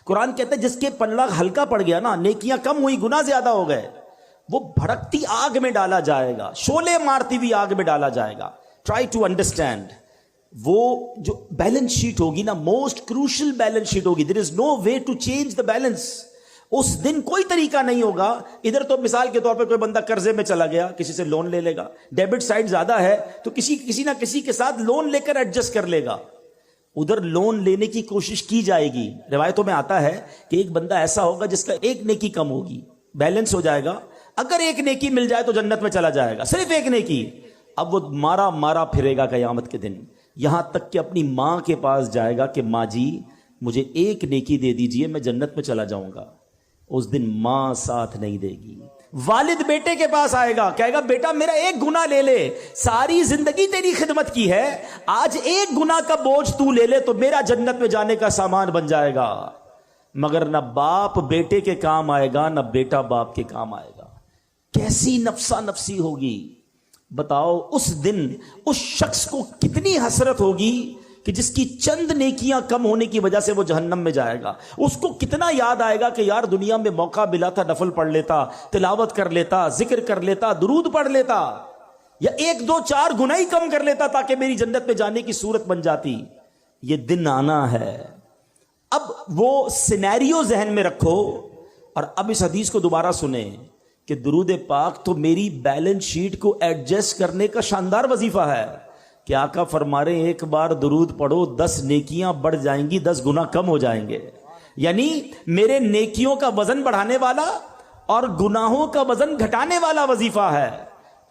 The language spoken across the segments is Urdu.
قرآن کہتا ہے جس کے پلڑا ہلکا پڑ گیا نا، نیکیاں کم ہوئی، گناہ زیادہ ہو گئے، وہ بھڑکتی آگ میں ڈالا جائے گا، شعلے مارتی ہوئی آگ میں ڈالا جائے گا. Try to understand. وہ جو بیلنس شیٹ ہوگی نا، موسٹ کروشل بیلنس شیٹ ہوگی. There is no way to change the balance. اس دن کوئی طریقہ نہیں ہوگا. ادھر تو مثال کے طور پہ کوئی بندہ قرضے میں چلا گیا، کسی سے لون لے لے گا، ڈیبٹ سائڈ زیادہ ہے تو کسی نہ کسی کے ساتھ لون لے کر ایڈجسٹ کر لے گا. ادھر لون لینے کی کوشش کی جائے گی. روایتوں میں آتا ہے کہ ایک بندہ ایسا ہوگا جس کا ایک نیکی کم ہوگی، بیلنس ہو جائے گا. اگر ایک نیکی مل جائے تو جنت میں چلا جائے گا، صرف ایک نیکی. اب وہ مارا پھرے گا قیامت کے دن، یہاں تک کہ اپنی ماں کے پاس جائے گا کہ ماں جی مجھے ایک نیکی دے دیجئے، میں جنت میں چلا جاؤں گا. اس دن ماں ساتھ نہیں دے گی. والد بیٹے کے پاس آئے گا، کہے گا بیٹا میرا ایک گناہ لے لے، ساری زندگی تیری خدمت کی ہے، آج ایک گناہ کا بوجھ تو لے لے تو میرا جنت میں جانے کا سامان بن جائے گا. مگر نہ باپ بیٹے کے کام آئے گا، نہ بیٹا باپ کے کام آئے گا. کیسی نفسا نفسی ہوگی بتاؤ. اس دن اس شخص کو کتنی حسرت ہوگی کہ جس کی چند نیکیاں کم ہونے کی وجہ سے وہ جہنم میں جائے گا. اس کو کتنا یاد آئے گا کہ یار دنیا میں موقع ملا تھا، نفل پڑھ لیتا، تلاوت کر لیتا، ذکر کر لیتا، درود پڑھ لیتا، یا ایک دو چار گناہ ہی کم کر لیتا تاکہ میری جنت میں جانے کی صورت بن جاتی. یہ دن آنا ہے. اب وہ سینیریو ذہن میں رکھو اور اب اس حدیث کو دوبارہ سنیں کہ درود پاک تو میری بیلنس شیٹ کو ایڈجسٹ کرنے کا شاندار وظیفہ ہے. کہ آقا فرما رہے ہیں ایک بار درود پڑھو 10 نیکیاں بڑھ جائیں گی، 10 گناہ کم ہو جائیں گے. یعنی میرے نیکیوں کا وزن بڑھانے والا اور گناہوں کا وزن گھٹانے والا وظیفہ ہے.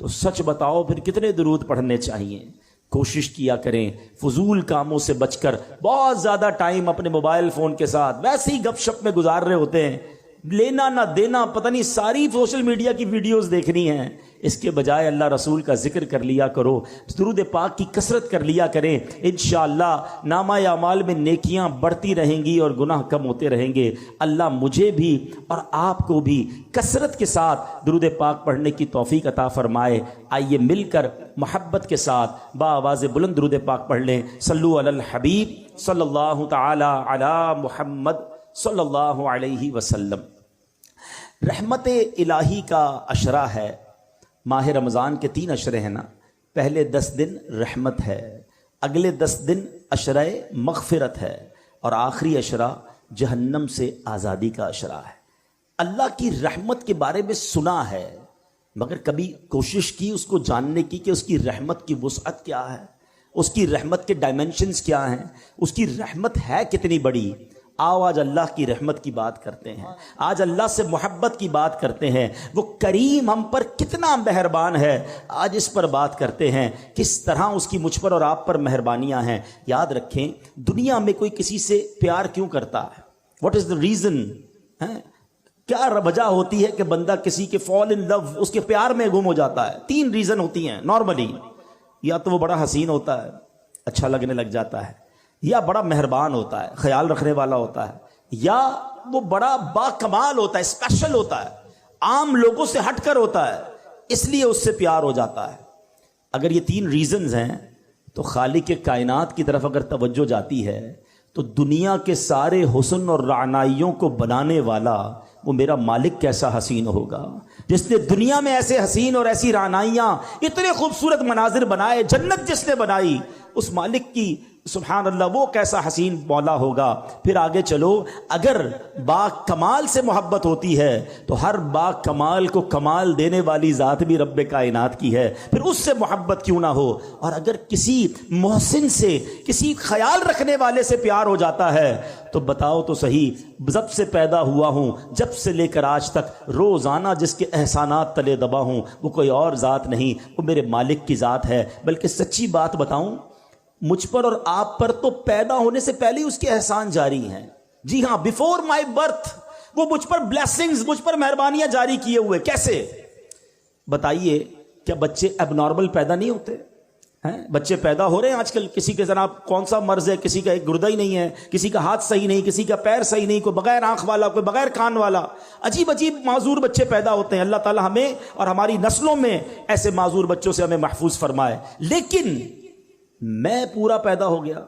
تو سچ بتاؤ پھر کتنے درود پڑھنے چاہیے. کوشش کیا کریں فضول کاموں سے بچ کر. بہت زیادہ ٹائم اپنے موبائل فون کے ساتھ ویسے ہی گپ شپ میں گزار رہے ہوتے ہیں، لینا نہ دینا پتہ نہیں، ساری سوشل میڈیا کی ویڈیوز دیکھنی ہیں. اس کے بجائے اللہ رسول کا ذکر کر لیا کرو، درود پاک کی کثرت کر لیا کریں. انشاءاللہ نامہ اعمال میں نیکیاں بڑھتی رہیں گی اور گناہ کم ہوتے رہیں گے. اللہ مجھے بھی اور آپ کو بھی کثرت کے ساتھ درود پاک پڑھنے کی توفیق عطا فرمائے. آئیے مل کر محبت کے ساتھ با آواز بلند درود پاک پڑھ لیں. صلو علی الحبیب صلی اللہ تعالی علی محمد صلی اللہ علیہ وسلم. رحمت الہی کا عشرہ ہے. ماہ رمضان کے 3 عشرے ہیں نا. پہلے 10 دن رحمت ہے، اگلے 10 دن عشرہ مغفرت ہے، اور آخری عشرہ جہنم سے آزادی کا عشرہ ہے. اللہ کی رحمت کے بارے میں سنا ہے مگر کبھی کوشش کی اس کو جاننے کی کہ اس کی رحمت کی وسعت کیا ہے، اس کی رحمت کے ڈائمنشنز کیا ہیں، اس کی رحمت ہے کتنی بڑی. آؤ آج اللہ کی رحمت کی بات کرتے ہیں، آج اللہ سے محبت کی بات کرتے ہیں. وہ کریم ہم پر کتنا مہربان ہے، آج اس پر بات کرتے ہیں. کس طرح اس کی مجھ پر اور آپ پر مہربانیاں ہیں. یاد رکھیں دنیا میں کوئی کسی سے پیار کیوں کرتا ہے؟ What is the reason? کیا وجہ ہوتی ہے کہ بندہ کسی کے فال ان لو، اس کے پیار میں گم ہو جاتا ہے؟ 3 ریزن ہوتی ہیں نارملی. یا تو وہ بڑا حسین ہوتا ہے، اچھا لگنے لگ جاتا ہے، یا بڑا مہربان ہوتا ہے، خیال رکھنے والا ہوتا ہے، یا وہ بڑا با کمال ہوتا ہے، اسپیشل ہوتا ہے، عام لوگوں سے ہٹ کر ہوتا ہے، اس لیے اس سے پیار ہو جاتا ہے. اگر یہ 3 ریزنز ہیں تو خالق کائنات کی طرف اگر توجہ جاتی ہے تو دنیا کے سارے حسن اور رعنائیوں کو بنانے والا وہ میرا مالک کیسا حسین ہوگا، جس نے دنیا میں ایسے حسین اور ایسی رعنائیاں، اتنے خوبصورت مناظر بنائے، جنت جس نے بنائی، اس مالک کی سبحان اللہ وہ کیسا حسین مولا ہوگا. پھر آگے چلو، اگر با کمال سے محبت ہوتی ہے تو ہر با کمال کو کمال دینے والی ذات بھی رب کائنات کی ہے، پھر اس سے محبت کیوں نہ ہو. اور اگر کسی محسن سے، کسی خیال رکھنے والے سے پیار ہو جاتا ہے تو بتاؤ تو صحیح، جب سے پیدا ہوا ہوں، جب سے لے کر آج تک روزانہ جس کے احسانات تلے دبا ہوں، وہ کوئی اور ذات نہیں، وہ میرے مالک کی ذات ہے. بلکہ سچی بات بتاؤں، مجھ پر اور آپ پر تو پیدا ہونے سے پہلے ہی اس کے احسان جاری ہیں. جی ہاں، بیفور مائی برتھ وہ مجھ پر بلیسنگز، مجھ پر مہربانیاں جاری کیے ہوئے. کیسے بتائیے؟ کیا بچے اب نارمل پیدا نہیں ہوتے ہیں؟ بچے پیدا ہو رہے ہیں آج کل، کسی کے جناب کون سا مرض ہے، کسی کا ایک گردہ ہی نہیں ہے، کسی کا ہاتھ صحیح نہیں، کسی کا پیر صحیح نہیں، کوئی بغیر آنکھ والا، کوئی بغیر کان والا. عجیب عجیب معذور بچے پیدا ہوتے ہیں. اللہ تعالی ہمیں اور ہماری نسلوں میں ایسے معذور بچوں سے ہمیں محفوظ فرمائے. لیکن میں پورا پیدا ہو گیا،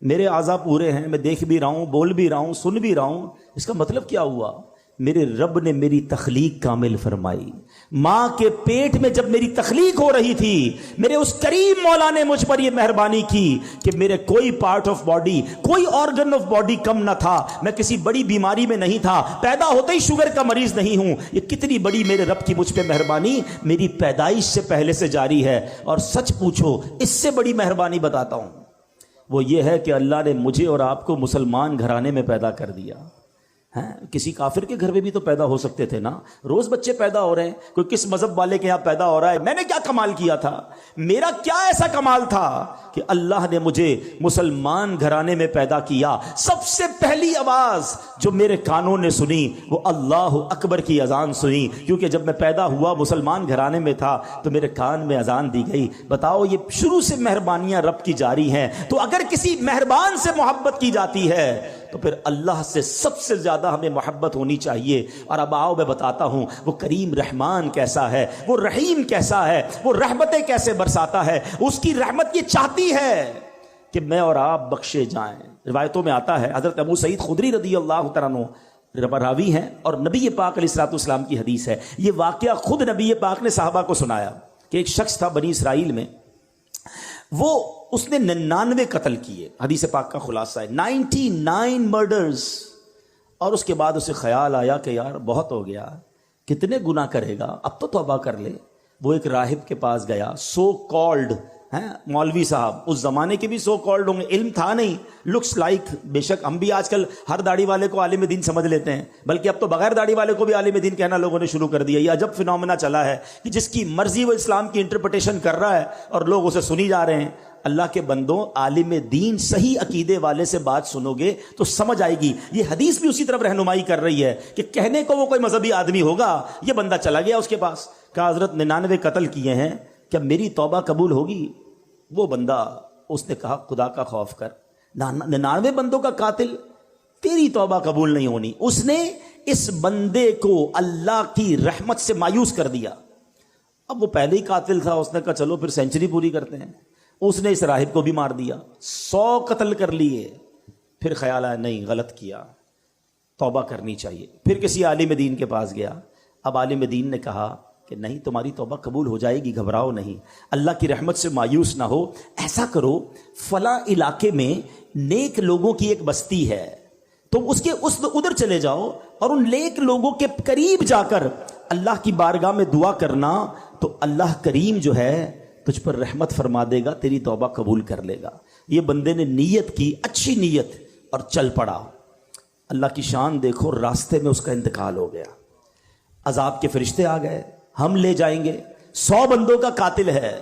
میرے اعضاء پورے ہیں، میں دیکھ بھی رہا ہوں، بول بھی رہا ہوں، سن بھی رہا ہوں، اس کا مطلب کیا ہوا؟ میرے رب نے میری تخلیق کامل فرمائی۔ ماں کے پیٹ میں جب میری تخلیق ہو رہی تھی، میرے اس کریم مولا نے مجھ پر یہ مہربانی کی کہ میرے کوئی پارٹ آف باڈی، کوئی آرگن آف باڈی کم نہ تھا، میں کسی بڑی بیماری میں نہیں تھا، پیدا ہوتے ہی شوگر کا مریض نہیں ہوں۔ یہ کتنی بڑی میرے رب کی مجھ پہ مہربانی میری پیدائش سے پہلے سے جاری ہے۔ اور سچ پوچھو، اس سے بڑی مہربانی بتاتا ہوں، وہ یہ ہے کہ اللہ نے مجھے اور آپ کو مسلمان گھرانے میں پیدا کر دیا۔ کسی کافر کے گھر میں بھی تو پیدا ہو سکتے تھے نا، روز بچے پیدا ہو رہے ہیں، کوئی کس مذہب والے کے یہاں پیدا ہو رہا ہے۔ میں نے کیا کمال کیا تھا؟ میرا کیا ایسا کمال تھا کہ اللہ نے مجھے مسلمان گھرانے میں پیدا کیا؟ سب سے پہلی آواز جو میرے کانوں نے سنی وہ اللہ اکبر کی اذان سنی، کیونکہ جب میں پیدا ہوا مسلمان گھرانے میں تھا تو میرے کان میں اذان دی گئی۔ بتاؤ، یہ شروع سے مہربانیاں رب کی جاری ہیں۔ تو اگر کسی مہربان سے محبت کی جاتی ہے تو پھر اللہ سے سب سے زیادہ ہمیں محبت ہونی چاہیے۔ اور اب آؤ میں بتاتا ہوں وہ کریم رحمان کیسا ہے، وہ رحیم کیسا ہے، وہ رحمتیں کیسے برساتا ہے۔ اس کی رحمت یہ چاہتی ہے کہ میں اور آپ بخشے جائیں۔ روایتوں میں آتا ہے، حضرت ابو سعید خدری رضی اللہ تعالیٰ عنہ راوی ہیں اور نبی پاک علیہ الصلوۃ والسلام کی حدیث ہے۔ یہ واقعہ خود نبی پاک نے صحابہ کو سنایا کہ ایک شخص تھا بنی اسرائیل میں، اس نے 99 قتل کیے۔ حدیث پاک کا خلاصہ ہے 99 مرڈرز۔ اور اس کے بعد اسے خیال آیا کہ یار بہت ہو گیا، کتنے گناہ کرے گا، اب تو توبہ کر لے۔ وہ ایک راہب کے پاس گیا، سو کالڈ مولوی صاحب، اس زمانے کے بھی سو کالڈ ہوں گے، علم تھا نہیں، لکس لائک، بے شک ہم بھی آج کل ہر داڑھی والے کو عالم دین سمجھ لیتے ہیں، بلکہ اب تو بغیر داڑھی والے کو بھی عالم دین کہنا لوگوں نے شروع کر دیا۔ یہ عجب فنومنا چلا ہے کہ جس کی مرضی وہ اسلام کی انٹرپریٹیشن کر رہا ہے اور لوگ اسے سنی جا رہے ہیں۔ اللہ کے بندوں، عالم دین صحیح عقیدے والے سے بات سنو گے تو سمجھ آئے گی۔ یہ حدیث بھی اسی طرف رہنمائی کر رہی ہے کہ کہنے کو وہ کوئی مذہبی آدمی ہوگا، یہ بندہ چلا گیا اس کے پاس، کہا حضرت 99 قتل کیے ہیں، کیا میری توبہ قبول ہوگی؟ وہ بندہ، اس نے کہا خدا کا خوف کر، 99 بندوں کا قاتل، تیری توبہ قبول نہیں ہونی۔ اس نے اس بندے کو اللہ کی رحمت سے مایوس کر دیا۔ اب وہ پہلے ہی قاتل تھا، اس نے کہا چلو پھر سینچری پوری کرتے ہیں۔ اس نے اس راہب کو بھی مار دیا، 100 قتل کر لیے۔ پھر خیال آیا نہیں، غلط کیا، توبہ کرنی چاہیے۔ پھر کسی عالم دین کے پاس گیا، اب عالم دین نے کہا کہ نہیں، تمہاری توبہ قبول ہو جائے گی، گھبراؤ نہیں، اللہ کی رحمت سے مایوس نہ ہو، ایسا کرو فلاں علاقے میں نیک لوگوں کی ایک بستی ہے، تو اس کے ادھر چلے جاؤ اور ان نیک لوگوں کے قریب جا کر اللہ کی بارگاہ میں دعا کرنا، تو اللہ کریم جو ہے تجھ پر رحمت فرما دے گا، تیری توبہ قبول کر لے گا۔ یہ بندے نے نیت کی، اچھی نیت، اور چل پڑا۔ اللہ کی شان دیکھو، راستے میں اس کا انتقال ہو گیا۔ عذاب کے فرشتے آ گئے، ہم لے جائیں گے، 100 بندوں کا قاتل ہے۔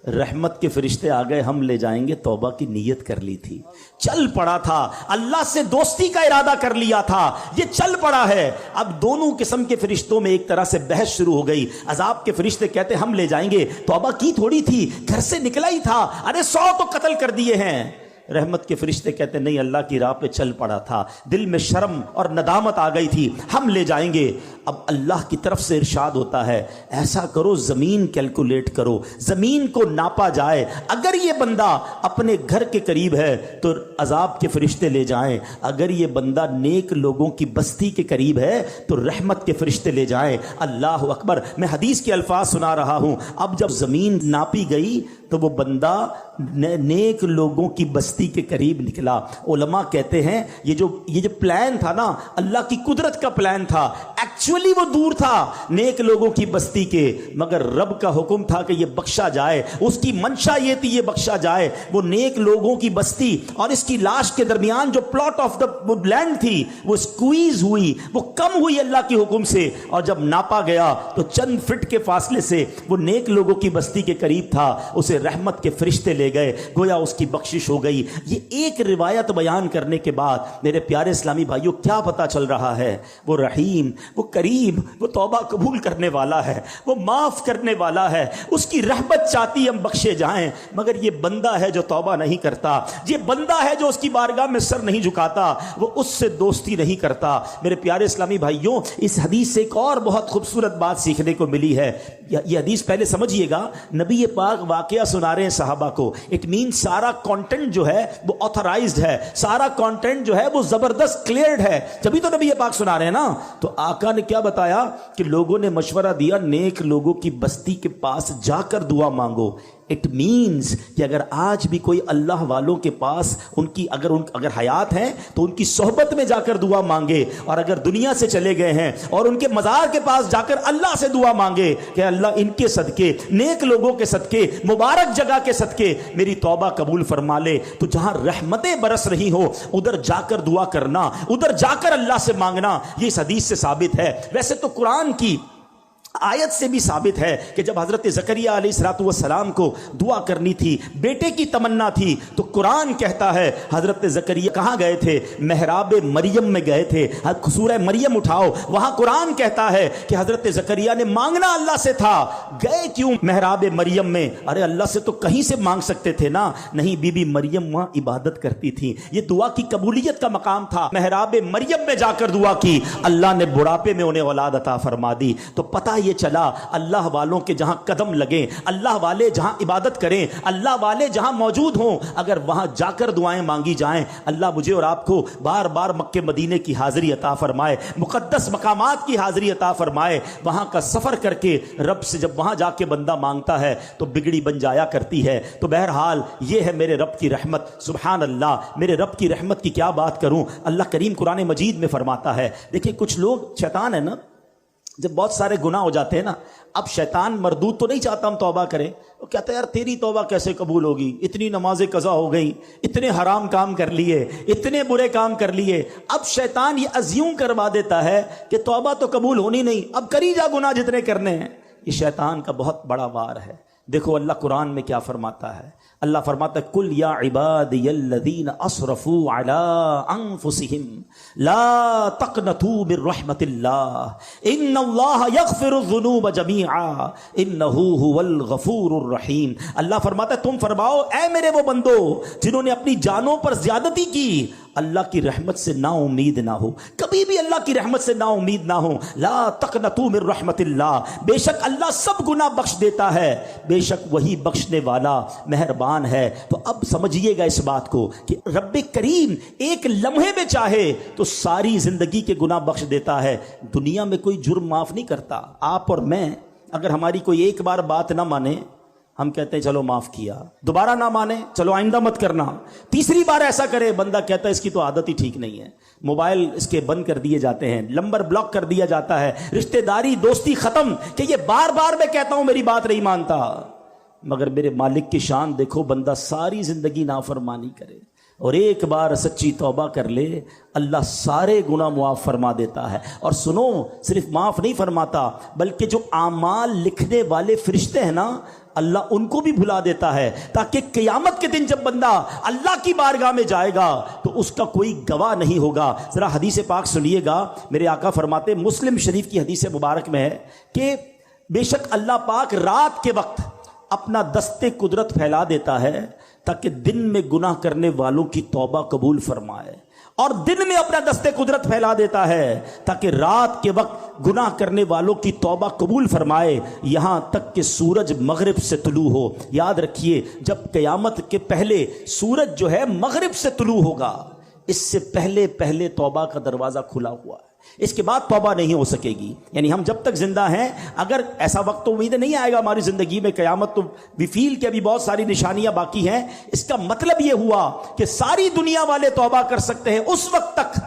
رحمت کے فرشتے آ گئے، ہم لے جائیں گے، توبہ کی نیت کر لی تھی، چل پڑا تھا، اللہ سے دوستی کا ارادہ کر لیا تھا، یہ چل پڑا ہے۔ اب دونوں قسم کے فرشتوں میں ایک طرح سے بحث شروع ہو گئی۔ عذاب کے فرشتے کہتے ہم لے جائیں گے، توبہ کی تھوڑی تھی، گھر سے نکلا ہی تھا، ارے 100 تو قتل کر دیے ہیں۔ رحمت کے فرشتے کہتے نہیں، اللہ کی راہ پہ چل پڑا تھا، دل میں شرم اور ندامت آ گئی تھی، ہم لے جائیں گے۔ اب اللہ کی طرف سے ارشاد ہوتا ہے ایسا کرو، زمین کیلکولیٹ کرو، زمین کو ناپا جائے، اگر یہ بندہ اپنے گھر کے قریب ہے تو عذاب کے فرشتے لے جائیں، اگر یہ بندہ نیک لوگوں کی بستی کے قریب ہے تو رحمت کے فرشتے لے جائیں۔ اللہ اکبر، میں حدیث کے الفاظ سنا رہا ہوں۔ اب جب زمین ناپی گئی تو وہ بندہ نیک لوگوں کی بستی کے قریب نکلا۔ علماء کہتے ہیں یہ جو پلان تھا نا، اللہ کی قدرت کا پلان تھا، ایکچولی وہ دور تھا نیک لوگوں کی بستی کے، مگر رب کا حکم تھا کہ یہ بخشا جائے، اس کی منشا یہ تھی یہ بخشا جائے۔ وہ نیک لوگوں کی بستی اور اس کی لاش کے درمیان جو پلاٹ آف دا لینڈ تھی وہ سکویز ہوئی، وہ کم ہوئی اللہ کے حکم سے، اور جب ناپا گیا تو چند فٹ کے فاصلے سے وہ نیک لوگوں کی بستی کے قریب تھا، اسے رحمت کے فرشتے لے گئے، گویا اس کی بخشش ہو گئی۔ یہ ایک روایت بیان کرنے کے بعد میرے پیارے اسلامی بھائیوں کیا پتہ چل رہا ہے؟ وہ رحیم، وہ کریم وہ توبہ قبول کرنے والا ہے، وہ معاف کرنے والا ہے، اس کی رحمت چاہتی ہم بخشے جائیں، مگر یہ بندہ ہے جو توبہ نہیں کرتا، یہ بندہ ہے جو اس کی بارگاہ میں سر نہیں جھکاتا، وہ اس سے دوستی نہیں کرتا۔ میرے پیارے اسلامی بھائیوں، اس حدیث سے ایک اور بہت خوبصورت بات سیکھنے کو ملی ہے۔ یہ حدیث پہلے سمجھیے گا، نبی پاک واقعہ سنا رہے ہیں صحابہ کو، اٹ مین سارا کانٹینٹ جو ہے وہ آتھرائزڈ ہے، سارا کانٹینٹ جو ہے وہ زبردست کلیئرڈ ہے، جبھی تو نبی پاک سنا رہے ہیں نا۔ تو آقا نے کیا بتایا کہ لوگوں نے مشورہ دیا نیک لوگوں کی بستی کے پاس جا کر دعا مانگو۔ اٹ مینز کہ اگر آج بھی کوئی اللہ والوں کے پاس ان کی اگر حیات ہیں تو ان کی صحبت میں جا کر دعا مانگے، اور اگر دنیا سے چلے گئے ہیں اور ان کے مزار کے پاس جا کر اللہ سے دعا مانگے کہ اللہ ان کے صدقے، نیک لوگوں کے صدقے، مبارک جگہ کے صدقے میری توبہ قبول فرما لے۔ تو جہاں رحمتیں برس رہی ہو ادھر جا کر دعا کرنا، ادھر جا کر اللہ سے مانگنا، یہ اس حدیث سے ثابت ہے۔ ویسے تو قرآن کی آیت سے بھی ثابت ہے کہ جب حضرت زکریہ علیہ السلام کو دعا کرنی تھی، بیٹے کی تمنا تھی، تو قرآن کہتا ہے حضرت زکریہ کہاں گئے تھے؟ محراب مریم میں گئے تھے۔ سورہ مریم اٹھاؤ، وہاں قرآن کہتا ہے کہ حضرت زکریہ نے مانگنا اللہ سے تھا، گئے کیوں محراب مریم میں؟ ارے اللہ سے تو کہیں سے مانگ سکتے تھے نا، نہیں، بی بی مریم وہاں عبادت کرتی تھی، یہ دعا کی قبولیت کا مقام تھا۔ محراب مریم میں جا کر دعا کی، اللہ نے بڑھاپے میں انہیں اولاد عطا فرما دی۔ تو پتہ یہ چلا اللہ والوں کے جہاں قدم لگیں، اللہ والے جہاں عبادت کریں، اللہ والے جہاں موجود ہوں، اگر وہاں جا کر دعائیں مانگی جائیں، اللہ مجھے اور آپ کو بار بار مکے مدینے کی حاضری عطا فرمائے، مقدس مقامات کی حاضری عطا فرمائے۔ وہاں کا سفر کر کے رب سے جب وہاں جا کے بندہ مانگتا ہے تو بگڑی بن جایا کرتی ہے۔ تو بہرحال یہ ہے میرے رب کی رحمت، سبحان اللہ، میرے رب کی رحمت کی کیا بات کروں۔ اللہ کریم قرآن مجید میں فرماتا ہے، دیکھیں کچھ لوگ، شیطان ہے نا، جب بہت سارے گناہ ہو جاتے ہیں نا، اب شیطان مردود تو نہیں چاہتا ہم توبہ کریں، وہ کہتا ہے یار تیری توبہ کیسے قبول ہوگی، اتنی نمازیں قضا ہو گئیں، اتنے حرام کام کر لیے، اتنے برے کام کر لیے۔ اب شیطان یہ ازیوم کروا دیتا ہے کہ توبہ تو قبول ہونی نہیں، اب کری جا گناہ جتنے کرنے ہیں۔ یہ شیطان کا بہت بڑا وار ہے۔ دیکھو اللہ قرآن میں کیا فرماتا ہے، اللہ فرماتا ہے کل یا عبادی الذین اسرفوا علی انفسہم لا تقنطوا من رحمت اللہ ان اللہ یغفر الذنوب جمیعا انہ هو الغفور الرحیم۔ اللہ فرماتا ہے تم فرماؤ اے میرے وہ بندو جنہوں نے اپنی جانوں پر زیادتی کی، اللہ کی رحمت سے نا امید نہ ہو، کبھی بھی اللہ کی رحمت سے نا امید نہ ہو۔ لا تقنطوا من رحمت اللہ، بے شک اللہ سب گناہ بخش دیتا ہے، بے شک وہی بخشنے والا مہربان ہے۔ تو اب سمجھیے گا اس بات کو کہ رب کریم ایک لمحے میں چاہے تو ساری زندگی کے گناہ بخش دیتا ہے۔ دنیا میں کوئی جرم معاف نہیں کرتا۔ آپ اور میں اگر ہماری کوئی ایک بار بات نہ مانے، ہم کہتے ہیں چلو معاف کیا، دوبارہ نہ مانے چلو آئندہ مت کرنا، تیسری بار ایسا کرے بندہ کہتا ہے اس کی تو عادت ہی ٹھیک نہیں ہے، موبائل اس کے بند کر دیے جاتے ہیں، نمبر بلاک کر دیا جاتا ہے، رشتہ داری دوستی ختم، کہ یہ بار بار میں کہتا ہوں میری بات نہیں مانتا۔ مگر میرے مالک کی شان دیکھو، بندہ ساری زندگی نافرمانی کرے اور ایک بار سچی توبہ کر لے، اللہ سارے گناہ معاف فرما دیتا ہے۔ اور سنو، صرف معاف نہیں فرماتا بلکہ جو اعمال لکھنے والے فرشتے ہیں نا، اللہ ان کو بھی بھلا دیتا ہے، تاکہ قیامت کے دن جب بندہ اللہ کی بارگاہ میں جائے گا تو اس کا کوئی گواہ نہیں ہوگا۔ ذرا حدیث پاک سنیے گا، میرے آقا فرماتے، مسلم شریف کی حدیث مبارک میں ہے کہ بے شک اللہ پاک رات کے وقت اپنا دست قدرت پھیلا دیتا ہے تاکہ دن میں گناہ کرنے والوں کی توبہ قبول فرمائے، اور دن میں اپنا دست قدرت پھیلا دیتا ہے تاکہ رات کے وقت گناہ کرنے والوں کی توبہ قبول فرمائے، یہاں تک کہ سورج مغرب سے طلوع ہو۔ یاد رکھیے، جب قیامت کے پہلے سورج جو ہے مغرب سے طلوع ہوگا، اس سے پہلے پہلے توبہ کا دروازہ کھلا ہوا ہے، اس کے بعد توبہ نہیں ہو سکے گی۔ یعنی ہم جب تک زندہ ہیں، اگر ایسا وقت تو امید نہیں آئے گا ہماری زندگی میں قیامت، تو وی فیل کہ ابھی بہت ساری نشانیاں باقی ہیں، اس کا مطلب یہ ہوا کہ ساری دنیا والے توبہ کر سکتے ہیں اس وقت تک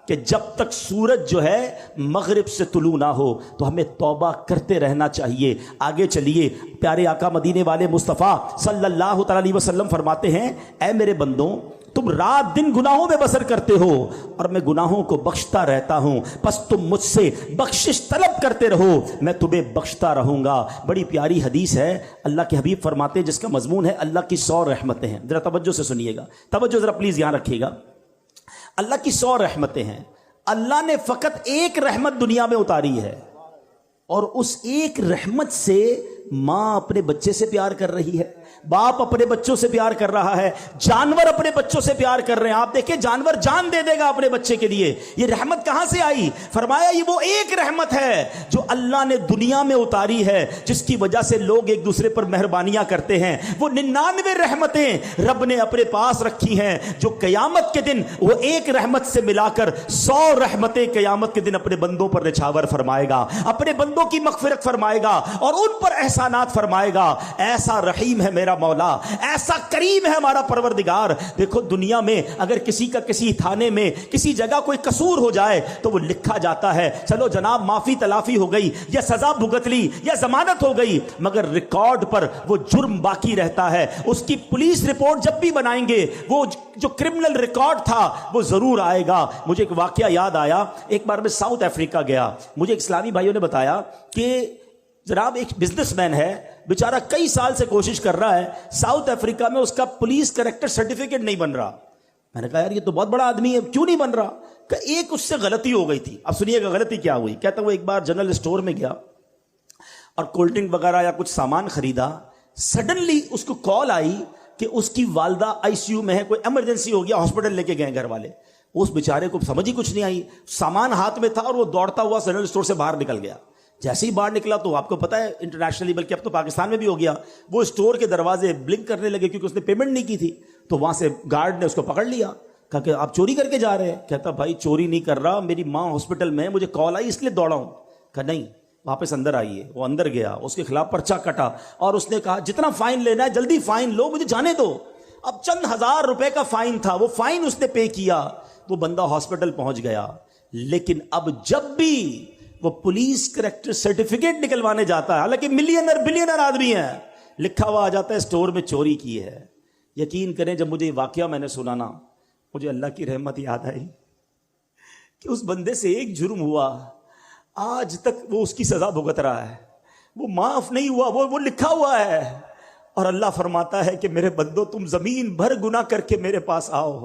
کہ جب تک سورج جو ہے مغرب سے طلوع نہ ہو۔ تو ہمیں توبہ کرتے رہنا چاہیے۔ آگے چلیے، پیارے آقا مدینے والے مصطفیٰ صلی اللہ تعالی علیہ وسلم فرماتے ہیں، اے میرے بندوں، تم رات دن گناہوں میں بسر کرتے ہو اور میں گناہوں کو بخشتا رہتا ہوں، پس تم مجھ سے بخشش طلب کرتے رہو، میں تمہیں بخشتا رہوں گا۔ بڑی پیاری حدیث ہے، اللہ کے حبیب فرماتے ہیں، جس کا مضمون ہے اللہ کی 100 رحمتیں ہیں۔ ذرا توجہ سے سنیے گا، توجہ ذرا پلیز یہاں رکھیے گا۔ اللہ کی 100 رحمتیں ہیں۔ اللہ نے فقط ایک رحمت دنیا میں اتاری ہے، اور اس ایک رحمت سے ماں اپنے بچے سے پیار کر رہی ہے، باپ اپنے بچوں سے پیار کر رہا ہے، جانور اپنے بچوں سے پیار کر رہے ہیں. آپ دیکھیں جانور جان دے دے گا اپنے بچے کے لیے. یہ رحمت کہاں سے آئی؟ فرمایا یہ وہ ایک رحمت ہے جو اللہ نے دنیا میں اتاری ہے، جس کی وجہ سے لوگ ایک دوسرے پر مہربانیاں کرتے ہیں. وہ 99 رحمتیں رب نے اپنے پاس رکھی ہیں، جو قیامت کے دن وہ ایک رحمت سے ملا کر 100 رحمتیں قیامت کے دن اپنے بندوں پر نچھاور فرمائے گا، اپنے بندوں کی مغفرت فرمائے گا اور ان پر احسانات فرمائے گا. ایسا رحیم ہے میرا مولا، ایسا کریم ہے ہمارا پروردگار. دیکھو دنیا میں اگر کسی کا کسی تھانے میں کسی جگہ کوئی قصور ہو جائے تو وہ لکھا جاتا ہے، چلو جناب معافی تلافی ہو گئی یا سزا بھگت لی یا ضمانت ہو گئی، مگر ریکارڈ پر وہ جرم باقی رہتا ہے. اس کی پولیس رپورٹ جب بھی بنائیں گے وہ جو کرمنل ریکارڈ تھا وہ ضرور آئے گا. مجھے ایک واقعہ یاد آیا، ایک بار میں ساؤتھ افریقہ گیا. مجھے اسلامی بھائیوں نے بتایا کہ جناب ایک بزنس مین ہے، بیچارہ کئی سال سے کوشش کر رہا ہے، ساؤتھ افریقہ میں اس کا پولیس کریکٹر سرٹیفکیٹ نہیں بن رہا. میں نے کہا یار یہ تو بہت بڑا آدمی ہے، کیوں نہیں بن رہا؟ کہ ایک اس سے غلطی ہو گئی تھی. اب سنیے گا غلطی کیا ہوئی. کہتا وہ ایک بار جنرل اسٹور میں گیا اور کولڈ ڈرنک وغیرہ یا کچھ سامان خریدا. سڈنلی اس کو کال آئی کہ اس کی والدہ آئی سی یو میں ہے، کوئی ایمرجنسی ہو گیا، ہاسپٹل لے کے گئے گھر والے. اس بیچارے کو سمجھ ہی کچھ نہیں آئی، سامان ہاتھ میں تھا اور وہ دوڑتا ہوا جنرل اسٹور سے باہر نکل گیا. جیسے ہی باہر نکلا تو آپ کو پتا ہے انٹرنیشنلی بلکہ اب تو پاکستان میں بھی ہو گیا، وہ اسٹور کے دروازے بلنک کرنے لگے کیونکہ اس نے پیمنٹ نہیں کی تھی. تو وہاں سے گارڈ نے اس کو پکڑ لیا، کہا کہ آپ چوری کر کے جا رہے ہیں. کہتا بھائی چوری نہیں کر رہا، میری ماں ہاسپٹل میں، مجھے کال آئی اس لیے دوڑا ہوں. کہا نہیں واپس اندر آئیے. وہ اندر گیا، اس کے خلاف پرچہ کٹا اور اس نے کہا جتنا فائن لینا ہے جلدی فائن لو، مجھے جانے دو. اب چند ہزار روپے کا فائن تھا، وہ فائن اس نے پے کیا، وہ بندہ ہاسپٹل پہنچ گیا. لیکن اب جب بھی وہ پولیس کریکٹر سرٹیفکیٹ نکلوانے جاتا ہے، حالانکہ بلینر آدمی ہے، لکھا ہوا آ جاتا ہے اسٹور میں چوری کی ہے. یقین کریں جب مجھے یہ واقعہ میں نے سنا نا، مجھے اللہ کی رحمت یاد آئی کہ اس بندے سے ایک جرم ہوا، آج تک وہ اس کی سزا بھگت رہا ہے، وہ معاف نہیں ہوا، وہ لکھا ہوا ہے. اور اللہ فرماتا ہے کہ میرے بندو تم زمین بھر گناہ کر کے میرے پاس آؤ،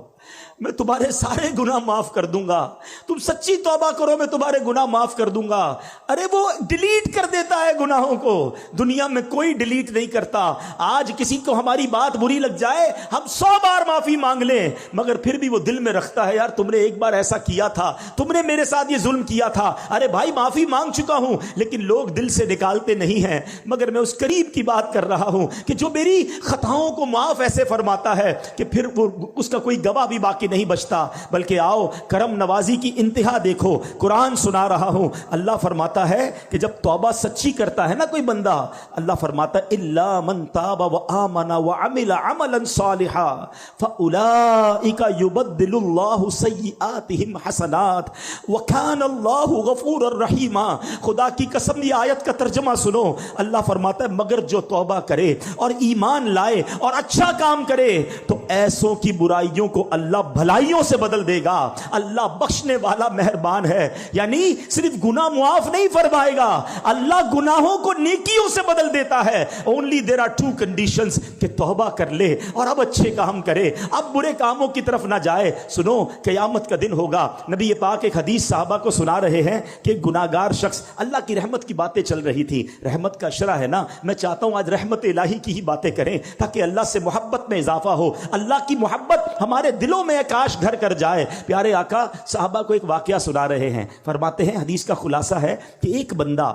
میں تمہارے سارے گناہ معاف کر دوں گا. تم سچی توبہ کرو، میں تمہارے گناہ معاف کر دوں گا. ارے وہ ڈیلیٹ کر دیتا ہے گناہوں کو، دنیا میں کوئی ڈیلیٹ نہیں کرتا. آج کسی کو ہماری بات بری لگ جائے، ہم 100 بار معافی مانگ لیں، مگر پھر بھی وہ دل میں رکھتا ہے یار تم نے ایک بار ایسا کیا تھا، تم نے میرے ساتھ یہ ظلم کیا تھا. ارے بھائی معافی مانگ چکا ہوں، لیکن لوگ دل سے نکالتے نہیں ہیں. مگر میں اس قریب کی بات کر رہا ہوں کہ جو میری خطاؤں کو معاف ایسے فرماتا ہے کہ پھر وہ اس کا کوئی گواہ بھی باقی نہیں بچتا. بلکہ آؤ کرم نوازی کی انتہا دیکھو، قرآن سنا رہا ہوں. اللہ فرماتا ہے کہ جب توبہ سچی کرتا ہے نا کوئی بندہ، اللہ فرماتا ہے الا من تاب وآمن وعمل عملا صالحا فاولئک یبدل اللہ سیئاتہم حسنات وکان اللہ غفورا رحیما. خدا کی قسم یہ آیت کا ترجمہ سنو. اللہ فرماتا ہے مگر جو توبہ کرے اور ایمان لائے اور اچھا کام کرے تو ایسوں کی برائیوں کو اللہ بھلائیوں سے بدل دے گا. اللہ بخشنے والا مہربان ہے. یعنی صرف گناہ معاف نہیں فرمائے گا، اللہ گناہوں کو نیکیوں سے بدل دیتا ہے. اونلی دیر آر 2 کنڈیشنز کہ توبہ کر لے اور اب اچھے کام کرے، اب برے کاموں کی طرف نہ جائے. سنو قیامت کا دن ہوگا، نبی پاک ایک حدیث صحابہ کو سنا رہے ہیں کہ گناہگار شخص، اللہ کی رحمت کی باتیں چل رہی تھی، رحمت کا شرح ہے نا، میں چاہتا ہوں آج رحمت الہی کی ہی باتیں کریں تاکہ اللہ سے محبت میں اضافہ ہو، اللہ کی محبت ہمارے دلوں میں کاش گھر کر جائے. پیارے آقا صحابہ کو ایک واقعہ سنا رہے ہیں، فرماتے ہیں حدیث کا خلاصہ ہے کہ ایک بندہ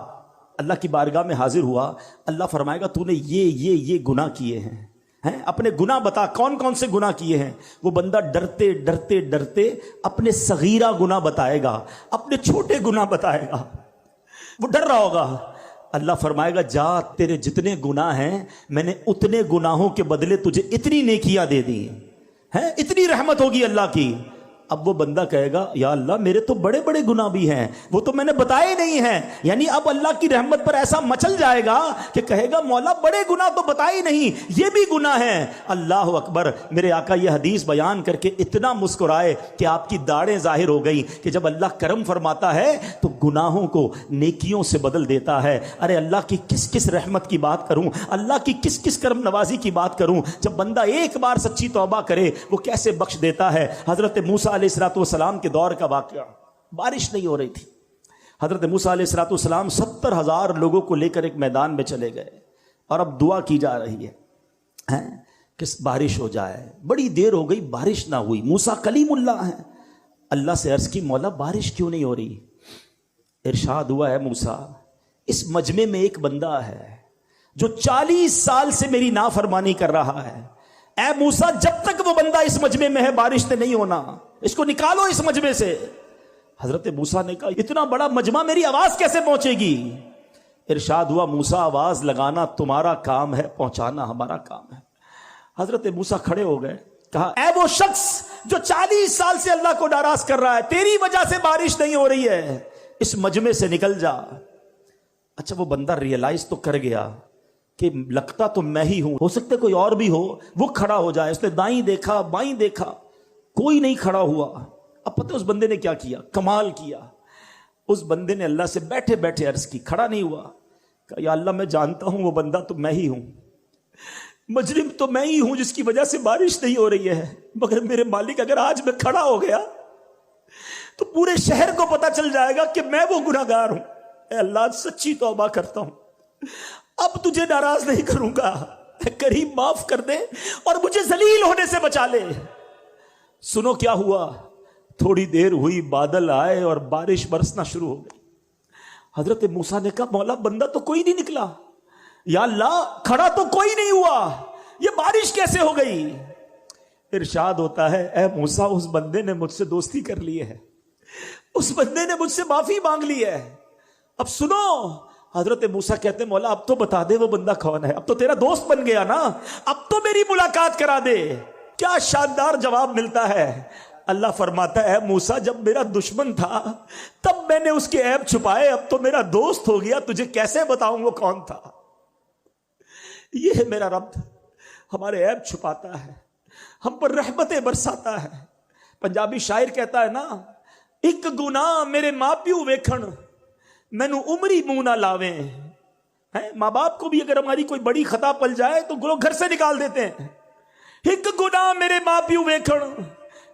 اللہ کی بارگاہ میں حاضر ہوا. اللہ فرمائے گا تو نے یہ گناہ کیے ہیں، اپنے گناہ بتا کون کون سے گناہ کیے ہیں. وہ بندہ ڈرتے ڈرتے ڈرتے اپنے صغیرہ گناہ بتائے گا، اپنے چھوٹے گناہ بتائے گا، وہ ڈر رہا ہوگا. اللہ فرمائے گا جا تیرے جتنے گناہ ہیں میں نے اتنے گناہوں کے بدلے تجھے اتنی نیکیاں دے دی ہیں، اتنی رحمت ہوگی اللہ کی. اب وہ بندہ کہے گا یا اللہ میرے تو بڑے بڑے گناہ بھی ہیں، وہ تو میں نے بتائے نہیں ہیں. یعنی اب اللہ کی رحمت پر ایسا مچل جائے گا کہ کہے گا مولا بڑے گناہ تو بتائے نہیں، یہ بھی گناہ ہیں. اللہ اکبر. میرے آقا یہ حدیث بیان کر کے اتنا مسکرائے کہ آپ کی داڑھیں ظاہر ہو گئی کہ جب اللہ کرم فرماتا ہے تو گناہوں کو نیکیوں سے بدل دیتا ہے. ارے اللہ کی کس کس رحمت کی بات کروں، اللہ کی کس کس کرم نوازی کی بات کروں. جب بندہ ایک بار سچی توبہ کرے وہ کیسے بخش دیتا ہے. حضرت موسیٰ علیہ الصلوۃ والسلام کے دور کا واقعہ بارش نہیں ہو رہی تھی. حضرت موسیٰ علیہ السلام 70,000 لوگوں کو لے کر ایک میدان میں چلے گئے اور اب دعا کی جا رہی ہے کہ بارش ہو جائے. بڑی دیر ہو گئی, بارش نہ ہوئی. موسیٰ کلیم اللہ ہیں, اللہ سے عرض کی مولا بارش کیوں نہیں ہو رہی؟ ارشاد ہوا ہے موسیٰ اس مجمع میں ایک بندہ ہے جو 40 سال سے میری نافرمانی کر رہا ہے. اے موسیٰ جب تک وہ بندہ اس مجمع میں ہے بارش سے نہیں ہونا, اس کو نکالو اس مجمع سے. حضرت موسیٰ نے کہا اتنا بڑا مجمع میری آواز کیسے پہنچے گی؟ ارشاد ہوا موسیٰ آواز لگانا تمہارا کام ہے, پہنچانا ہمارا کام ہے. حضرت موسیٰ کھڑے ہو گئے, کہا اے وہ شخص جو 40 سال سے اللہ کو ناراض کر رہا ہے, تیری وجہ سے بارش نہیں ہو رہی ہے, اس مجمع سے نکل جا. اچھا وہ بندہ ریئلائز تو کر گیا کہ لگتا تو میں ہی ہوں, ہو سکتا ہے کوئی اور بھی ہو. وہ کھڑا ہو جائے. اس نے دائیں دیکھا بائیں دیکھا, کوئی نہیں کھڑا ہوا. اب پتہ اس بندے نے کیا کیا, کمال کیا. اس بندے نے اللہ سے بیٹھے بیٹھے عرض کی, کھڑا نہیں ہوا, کہا یا اللہ میں جانتا ہوں وہ بندہ تو میں ہی ہوں, مجرم تو میں ہی ہوں جس کی وجہ سے بارش نہیں ہو رہی ہے, مگر میرے مالک اگر آج میں کھڑا ہو گیا تو پورے شہر کو پتا چل جائے گا کہ میں وہ گناہگار ہوں. اے اللہ سچی توبہ کرتا ہوں, اب تجھے ناراض نہیں کروں گا, اے کریم معاف کر دے اور مجھے ذلیل ہونے سے بچا لے. سنو کیا ہوا, تھوڑی دیر ہوئی بادل آئے اور بارش برسنا شروع ہو گئی. حضرت موسیٰ نے کہا مولا بندہ تو کوئی نہیں نکلا, یا اللہ کھڑا تو کوئی نہیں ہوا, یہ بارش کیسے ہو گئی؟ ارشاد ہوتا ہے اے موسیٰ اس بندے نے مجھ سے دوستی کر لی ہے, اس بندے نے مجھ سے معافی مانگ لی ہے. اب سنو, حضرت موسیٰ کہتے مولا اب تو بتا دے وہ بندہ کون ہے, اب تو تیرا دوست بن گیا نا, اب تو میری ملاقات کرا دے. کیا شاندار جواب ملتا ہے. اللہ فرماتا ہے موسیٰ جب میرا دشمن تھا تب میں نے اس کے عیب چھپائے, اب تو میرا دوست ہو گیا, تجھے کیسے بتاؤں وہ کون تھا. یہ ہے میرا رب, ہمارے عیب چھپاتا ہے, ہم پر رحمتیں برساتا ہے. پنجابی شاعر کہتا ہے نا, ایک گناہ میرے ماں پیو ویکھن مینو عمری منہ نہ لاویں. ماں باپ کو بھی اگر ہماری کوئی بڑی خطا پل جائے تو لوگ گھر سے نکال دیتے ہیں. ایک گناہ میرے ماں پیو ویکھن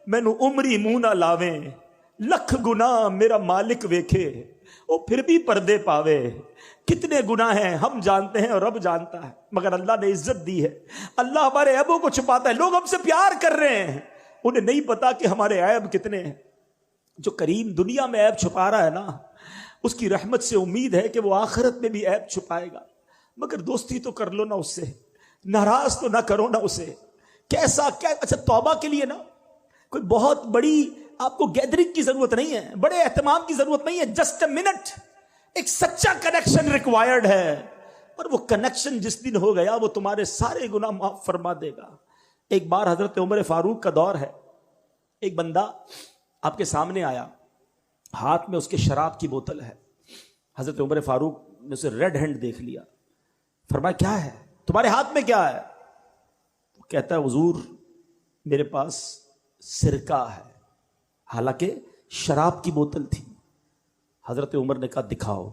مینو عمری منہ نہ لاویں, لکھ گناہ میرا مالک ویکھے وہ پھر بھی پردے پاوے. کتنے گناہ ہیں ہم جانتے ہیں اور رب جانتا ہے, مگر اللہ نے عزت دی ہے, اللہ ہمارے عیبوں کو چھپاتا ہے. لوگ ہم سے پیار کر رہے ہیں, انہیں نہیں پتا کہ ہمارے عیب کتنے ہیں. جو کریم دنیا میں عیب چھپا رہا ہے نا, اس کی رحمت سے امید ہے کہ وہ آخرت میں بھی عیب چھپائے گا. مگر دوستی تو کر لو نا اس سے, ناراض تو نہ کرو نا اسے. کیسا کیا, اچھا توبہ کے لیے نا کوئی بہت بڑی آپ کو گیدرنگ کی ضرورت نہیں ہے, بڑے اہتمام کی ضرورت نہیں ہے. جسٹ اے منٹ, ایک سچا کنیکشن ریکوائرڈ ہے, اور وہ کنیکشن جس دن ہو گیا وہ تمہارے سارے گناہ معاف فرما دے گا. ایک بار حضرت عمر فاروق کا دور ہے, ایک بندہ آپ کے سامنے آیا, ہاتھ میں اس کے شراب کی بوتل ہے. حضرت عمر فاروق نے اسے ریڈ ہینڈ دیکھ لیا, فرمایا کیا ہے تمہارے ہاتھ میں, کیا ہے؟ کہتا ہے حضور میرے پاس سرکہ ہے, حالانکہ شراب کی بوتل تھی. حضرت عمر نے کہا دکھاؤ.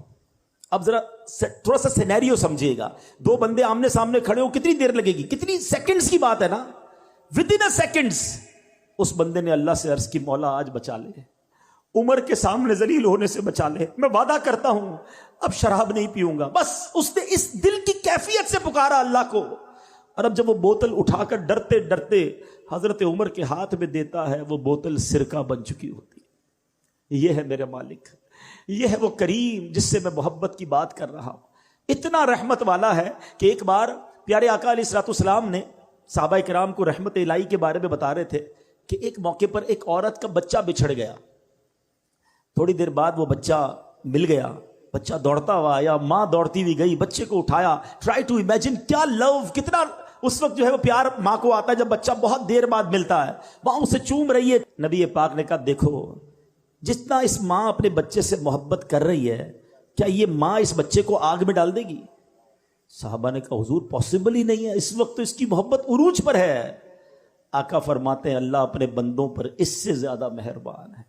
اب ذرا تھوڑا سا سینیریو سمجھیے گا, دو بندے آمنے سامنے کھڑے ہو, کتنی دیر لگے گی, کتنی سیکنڈز کی بات ہے نا, ود ان سیکنڈز. اس بندے نے اللہ سے عرض کی مولا آج بچا لے, عمر کے سامنے ذلیل ہونے سے بچا لے, میں وعدہ کرتا ہوں اب شراب نہیں پیوں گا. بس اس نے اس دل کی کیفیت سے پکارا اللہ کو, اور اب جب وہ بوتل اٹھا کر ڈرتے ڈرتے حضرت عمر کے ہاتھ میں دیتا ہے, وہ بوتل سرکہ بن چکی ہوتی. یہ ہے میرے مالک, یہ ہے وہ کریم جس سے میں محبت کی بات کر رہا ہوں. اتنا رحمت والا ہے کہ ایک بار پیارے آقا علیہ الصلوۃ والسلام نے صحابہ کرام کو رحمت الہی کے بارے میں بتا رہے تھے کہ ایک موقع پر ایک عورت کا بچہ بچھڑ گیا. تھوڑی دیر بعد وہ بچہ مل گیا, بچہ دوڑتا ہوا آیا, ماں دوڑتی ہوئی گئی, بچے کو اٹھایا. ٹرائی ٹو امیجن کیا لو, کتنا اس وقت جو ہے وہ پیار ماں کو آتا ہے جب بچہ بہت دیر بعد ملتا ہے. ماں اسے چوم رہی ہے. نبی پاک نے کہا دیکھو جتنا اس ماں اپنے بچے سے محبت کر رہی ہے, کیا یہ ماں اس بچے کو آگ میں ڈال دے گی؟ صحابہ نے کہا حضور پاسبل ہی نہیں ہے, اس وقت تو اس کی محبت عروج پر ہے. آقا فرماتے ہیں اللہ اپنے بندوں پر اس سے زیادہ مہربان ہے.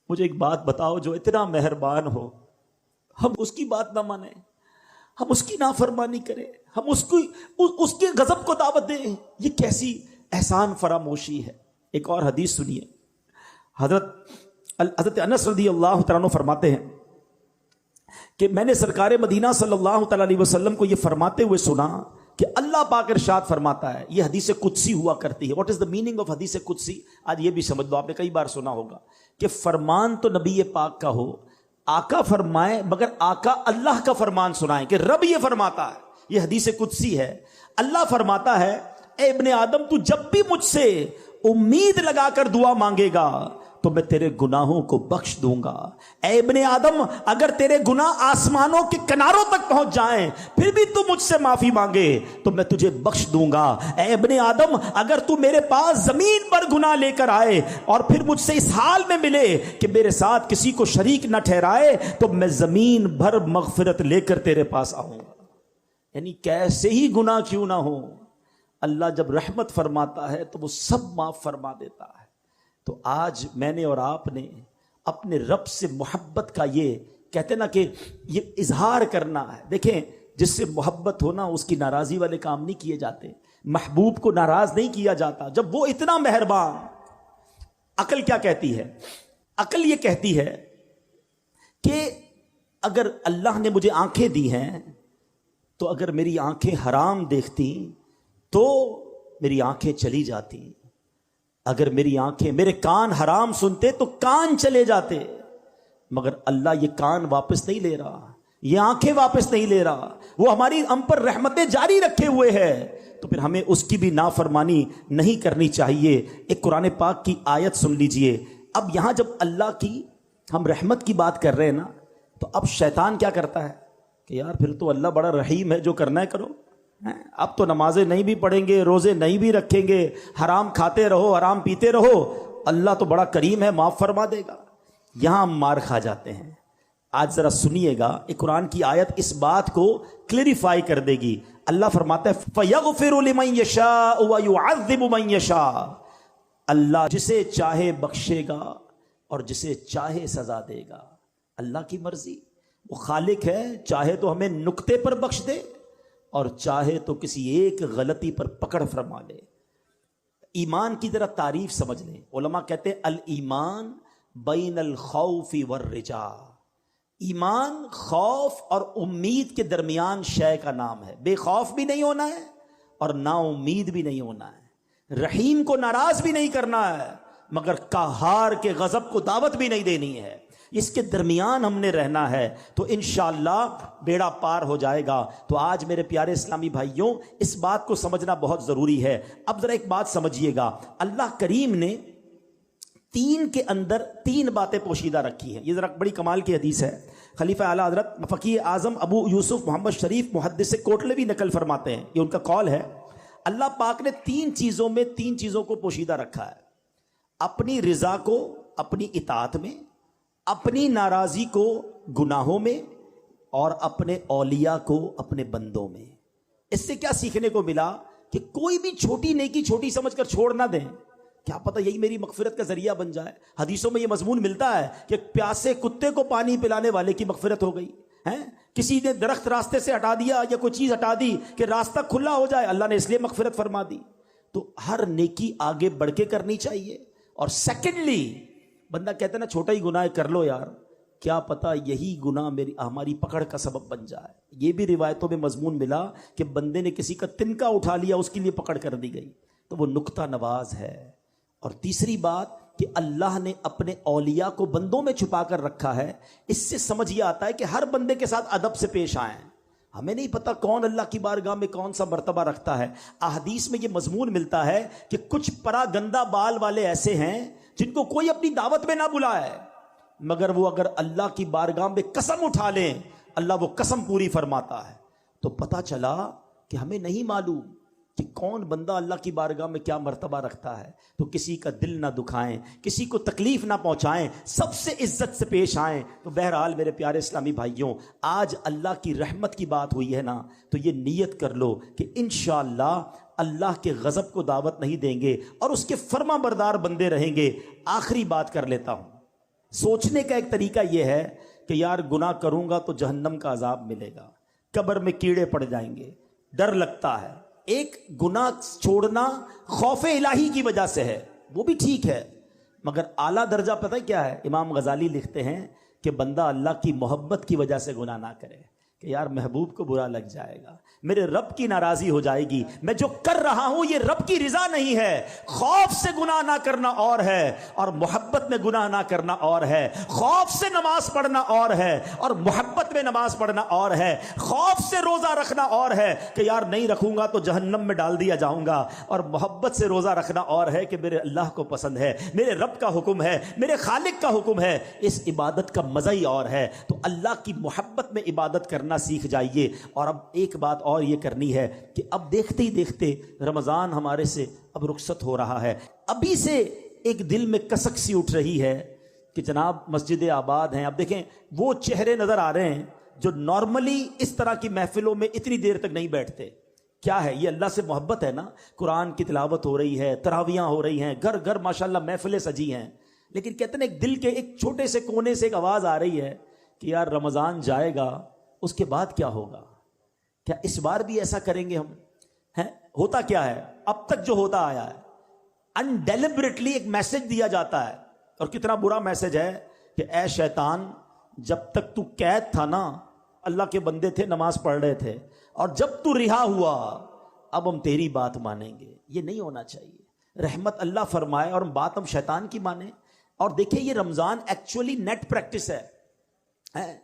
مجھے ایک بات بتاؤ, جو اتنا مہربان ہو ہم اس کی بات نہ مانیں, ہم اس کی نافرمانی کریں, ہم اس کے غضب کو دعوت دیں, یہ کیسی احسان فراموشی ہے. ایک اور حدیث سنیے, حضرت حضرت انس رضی اللہ تعالیٰ عنہ فرماتے ہیں کہ میں نے سرکار مدینہ صلی اللہ تعالیٰ علیہ وسلم کو یہ فرماتے ہوئے سنا کہ اللہ پاک ارشاد فرماتا ہے، یہ حدیث قدسی ہوا کرتی ہے. What is the meaning of حدیث قدسی؟ آج یہ بھی سمجھ لو، آپ نے کئی بار سنا ہوگا کہ فرمان تو نبی پاک کا ہو، آقا فرمائے، مگر آقا اللہ کا فرمان سنائیں کہ رب یہ فرماتا ہے. یہ حدیث قدسی ہے. اللہ فرماتا ہے اے ابن آدم تو جب بھی مجھ سے امید لگا کر دعا مانگے گا تو میں تیرے گناہوں کو بخش دوں گا. اے ابن آدم اگر تیرے گناہ آسمانوں کے کناروں تک پہنچ جائیں پھر بھی تو مجھ سے معافی مانگے تو میں تجھے بخش دوں گا. اے ابن آدم اگر تو میرے پاس زمین پر گناہ لے کر آئے اور پھر مجھ سے اس حال میں ملے کہ میرے ساتھ کسی کو شریک نہ ٹھہرائے تو میں زمین بھر مغفرت لے کر تیرے پاس آؤں گا. یعنی کیسے ہی گناہ کیوں نہ ہو، اللہ جب رحمت فرماتا ہے تو وہ سب معاف فرما دیتا ہے. تو آج میں نے اور آپ نے اپنے رب سے محبت کا یہ کہتے نا کہ یہ اظہار کرنا ہے. دیکھیں جس سے محبت ہونا اس کی ناراضی والے کام نہیں کیے جاتے. محبوب کو ناراض نہیں کیا جاتا جب وہ اتنا مہربان. عقل کیا کہتی ہے؟ عقل یہ کہتی ہے کہ اگر اللہ نے مجھے آنکھیں دی ہیں تو اگر میری آنکھیں حرام دیکھتی تو میری آنکھیں چلی جاتی، اگر میری آنکھیں میرے کان حرام سنتے تو کان چلے جاتے، مگر اللہ یہ کان واپس نہیں لے رہا، یہ آنکھیں واپس نہیں لے رہا. وہ ہماری ہم پر رحمتیں جاری رکھے ہوئے ہے تو پھر ہمیں اس کی بھی نافرمانی نہیں کرنی چاہیے. ایک قرآن پاک کی آیت سن لیجئے. اب یہاں جب اللہ کی ہم رحمت کی بات کر رہے ہیں نا تو اب شیطان کیا کرتا ہے کہ یار پھر تو اللہ بڑا رحیم ہے، جو کرنا ہے کرو. اب تو نمازیں نہیں بھی پڑھیں گے، روزے نہیں بھی رکھیں گے، حرام کھاتے رہو، حرام پیتے رہو، اللہ تو بڑا کریم ہے، معاف فرما دے گا. یہاں ہم مار کھا جاتے ہیں. آج ذرا سنیے گا، ایک قرآن کی آیت اس بات کو کلیریفائی کر دے گی. اللہ فرماتا ہے فَيَغْفِرُ لِمَن يَشَاءُ وَيُعَذِّبُ مَن يَشَاءُ. اللہ جسے چاہے بخشے گا اور جسے چاہے سزا دے گا. اللہ کی مرضی. وہ خالق ہے، چاہے تو ہمیں نقطے پر بخش دے اور چاہے تو کسی ایک غلطی پر پکڑ فرما لے. ایمان کی ذرا تعریف سمجھ لیں. علماء کہتے ہیں الایمان بین الخوف والرجاء. ایمان خوف اور امید کے درمیان شے کا نام ہے. بے خوف بھی نہیں ہونا ہے اور نا امید بھی نہیں ہونا ہے. رحیم کو ناراض بھی نہیں کرنا ہے مگر قہار کے غضب کو دعوت بھی نہیں دینی ہے. اس کے درمیان ہم نے رہنا ہے تو انشاءاللہ بیڑا پار ہو جائے گا. تو آج میرے پیارے اسلامی بھائیوں اس بات کو سمجھنا بہت ضروری ہے. اب ذرا ایک بات سمجھیے گا، اللہ کریم نے تین کے اندر تین باتیں پوشیدہ رکھی ہیں. یہ ذرا بڑی کمال کی حدیث ہے. خلیفہ اعلیٰ حضرت فقیہ اعظم ابو یوسف محمد شریف محدث کوٹلوی نقل فرماتے ہیں، یہ ان کا قول ہے، اللہ پاک نے تین چیزوں کو پوشیدہ رکھا ہے: اپنی رضا کو اپنی اطاعت میں، اپنی ناراضی کو گناہوں میں، اور اپنے اولیاء کو اپنے بندوں میں. اس سے کیا سیکھنے کو ملا کہ کوئی بھی چھوٹی نیکی چھوٹی سمجھ کر چھوڑ نہ دیں. کیا پتہ یہی میری مغفرت کا ذریعہ بن جائے. حدیثوں میں یہ مضمون ملتا ہے کہ پیاسے کتے کو پانی پلانے والے کی مغفرت ہو گئی ہے. کسی نے درخت راستے سے ہٹا دیا یا کوئی چیز ہٹا دی کہ راستہ کھلا ہو جائے، اللہ نے اس لیے مغفرت فرما دی. تو ہر نیکی آگے بڑھ کے کرنی چاہیے. اور سیکنڈلی بندہ کہتا ہے نا چھوٹا ہی گناہ کر لو یار، کیا پتہ یہی گناہ ہماری پکڑ کا سبب بن جائے. یہ بھی روایتوں میں مضمون ملا کہ بندے نے کسی کا تنکا اٹھا لیا، اس کے لیے پکڑ کر دی گئی، تو وہ نقطہ نواز ہے. اور تیسری بات کہ اللہ نے اپنے اولیاء کو بندوں میں چھپا کر رکھا ہے. اس سے سمجھ یہ آتا ہے کہ ہر بندے کے ساتھ ادب سے پیش آئیں. ہمیں نہیں پتا کون اللہ کی بارگاہ میں کون سا مرتبہ رکھتا ہے. احادیث میں یہ مضمون ملتا ہے کہ کچھ پرا گندہ بال والے ایسے ہیں جن کو کوئی اپنی دعوت میں نہ بلائے، مگر وہ اگر اللہ کی بارگاہ میں قسم اٹھا لیں اللہ وہ قسم پوری فرماتا ہے. تو پتہ چلا کہ ہمیں نہیں معلوم کہ کون بندہ اللہ کی بارگاہ میں کیا مرتبہ رکھتا ہے. تو کسی کا دل نہ دکھائیں، کسی کو تکلیف نہ پہنچائیں، سب سے عزت سے پیش آئیں. تو بہرحال میرے پیارے اسلامی بھائیوں، آج اللہ کی رحمت کی بات ہوئی ہے نا، تو یہ نیت کر لو کہ انشاءاللہ اللہ کے غضب کو دعوت نہیں دیں گے اور اس کے فرما بردار بندے رہیں گے. آخری بات کر لیتا ہوں. سوچنے کا ایک طریقہ یہ ہے کہ یار گناہ کروں گا تو جہنم کا عذاب ملے گا، قبر میں کیڑے پڑ جائیں گے، ڈر لگتا ہے. ایک گناہ چھوڑنا خوف الہی کی وجہ سے ہے، وہ بھی ٹھیک ہے، مگر اعلیٰ درجہ پتہ کیا ہے؟ امام غزالی لکھتے ہیں کہ بندہ اللہ کی محبت کی وجہ سے گناہ نہ کرے کہ یار محبوب کو برا لگ جائے گا، میرے رب کی ناراضی ہو جائے گی، میں جو کر رہا ہوں یہ رب کی رضا نہیں ہے۔ خوف سے گناہ نہ کرنا اور ہے اور محبت میں گناہ نہ کرنا اور ہے۔ خوف سے نماز پڑھنا اور ہے اور محبت میں نماز پڑھنا اور ہے۔ خوف سے روزہ رکھنا اور ہے کہ یار نہیں رکھوں گا تو جہنم میں ڈال دیا جاؤں گا، اور محبت سے روزہ رکھنا اور ہے کہ میرے اللہ کو پسند ہے، میرے رب کا حکم ہے، میرے خالق کا حکم ہے، اس عبادت کا مزہ ہی اور ہے۔ تو اللہ کی محبت میں عبادت کرنا سیکھ جائیے۔ اور اب ایک بات اور یہ کرنی ہے کہ اب دیکھتے ہی دیکھتے رمضان ہمارے سے اب رخصت ہو رہا ہے، ابھی سے ایک دل میں کسک سی اٹھ رہی ہے کہ جناب مسجد آباد ہیں، اب دیکھیں وہ چہرے نظر آ رہے ہیں جو نارملی اس طرح کی محفلوں میں اتنی دیر تک نہیں بیٹھتے۔ کیا ہے یہ؟ اللہ سے محبت ہے نا، قرآن کی تلاوت ہو رہی ہے، تراویاں ہو رہی ہیں، گھر گھر ماشاءاللہ محفلیں سجی ہیں، لیکن کہتے ہیں ایک دل کے ایک چھوٹے سے کونے سے ایک آواز آ رہی ہے کہ یار رمضان جائے گا، اس کے بعد کیا ہوگا؟ کیا اس بار بھی ایسا کریں گے ہم؟ ہوتا کیا ہے اب تک جو ہوتا آیا ہے، انڈیلیبریٹلی ایک میسج دیا جاتا ہے، اور کتنا برا میسج ہے کہ اے شیطان، جب تک تو قید تھا نا اللہ کے بندے تھے، نماز پڑھ رہے تھے، اور جب تو رہا ہوا اب ہم تیری بات مانیں گے۔ یہ نہیں ہونا چاہیے۔ رحمت اللہ فرمائے اور بات ہم شیطان کی مانیں۔ اور دیکھیں یہ رمضان ایکچولی نیٹ پریکٹس ہے۔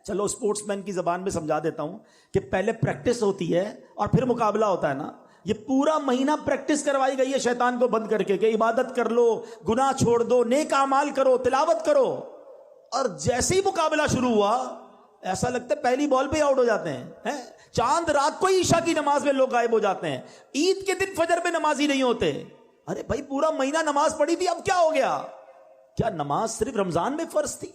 چلو اسپورٹس مین کی زبان میں سمجھا دیتا ہوں کہ پہلے پریکٹس ہوتی ہے اور پھر مقابلہ ہوتا ہے نا۔ یہ پورا مہینہ پریکٹس کروائی گئی ہے شیطان کو بند کر کے کہ عبادت کر لو، گناہ چھوڑ دو، نیک اعمال کرو، تلاوت کرو، اور جیسے ہی مقابلہ شروع ہوا ایسا لگتا ہے پہلی بال پہ آؤٹ ہو جاتے ہیں۔ چاند رات کو ہی عشاء کی نماز میں لوگ غائب ہو جاتے ہیں، عید کے دن فجر میں نمازی نہیں ہوتے۔ ارے بھائی پورا مہینہ نماز پڑھی تھی، اب کیا ہو گیا؟ کیا نماز صرف رمضان میں فرض تھی؟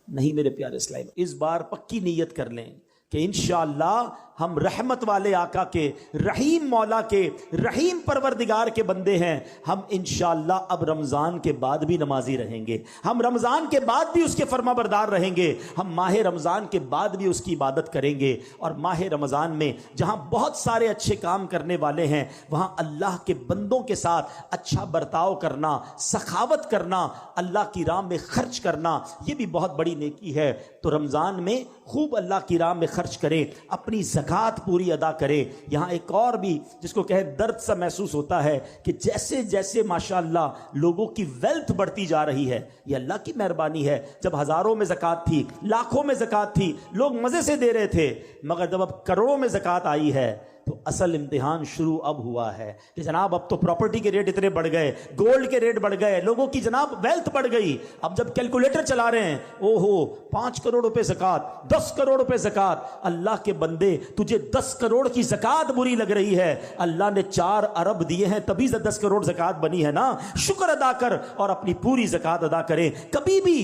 نہیں میرے پیارے اسلام، اس بار پکی نیت کر لیں کہ انشاءاللہ ہم رحمت والے آقا کے، رحیم مولا کے، رحیم پروردگار کے بندے ہیں۔ ہم انشاءاللہ اب رمضان کے بعد بھی نمازی رہیں گے، ہم رمضان کے بعد بھی اس کے فرما بردار رہیں گے، ہم ماہ رمضان کے بعد بھی اس کی عبادت کریں گے۔ اور ماہ رمضان میں جہاں بہت سارے اچھے کام کرنے والے ہیں، وہاں اللہ کے بندوں کے ساتھ اچھا برتاؤ کرنا، سخاوت کرنا، اللہ کی راہ میں خرچ کرنا، یہ بھی بہت بڑی نیکی ہے۔ تو رمضان میں خوب اللہ کی راہ میں خرچ کریں، اپنی زکوٰۃ پوری ادا کریں۔ یہاں ایک اور بھی جس کو کہے درد سا محسوس ہوتا ہے کہ جیسے جیسے ماشاءاللہ لوگوں کی ویلتھ بڑھتی جا رہی ہے، یہ اللہ کی مہربانی ہے۔ جب ہزاروں میں زکوٰۃ تھی، لاکھوں میں زکوٰۃ تھی، لوگ مزے سے دے رہے تھے، مگر جب اب کروڑوں میں زکوٰۃ آئی ہے تو اصل امتحان شروع اب ہوا ہے کہ جناب اب تو پراپرٹی کے ریٹ اتنے بڑھ گئے، گولڈ کے ریٹ بڑھ گئے، لوگوں کی جناب ویلتھ بڑھ گئی۔ اب جب کیلکولیٹر چلا رہے ہیں، او ہو 5 کروڑ روپے زکوٰۃ، 10 کروڑ روپے زکوٰۃ۔ اللہ کے بندے تجھے 10 کروڑ کی زکوٰۃ بری لگ رہی ہے، اللہ نے 4 ارب دیے ہیں تبھی 10 کروڑ زکوٰۃ بنی ہے نا۔ شکر ادا کر اور اپنی پوری زکوٰۃ ادا کریں۔ کبھی بھی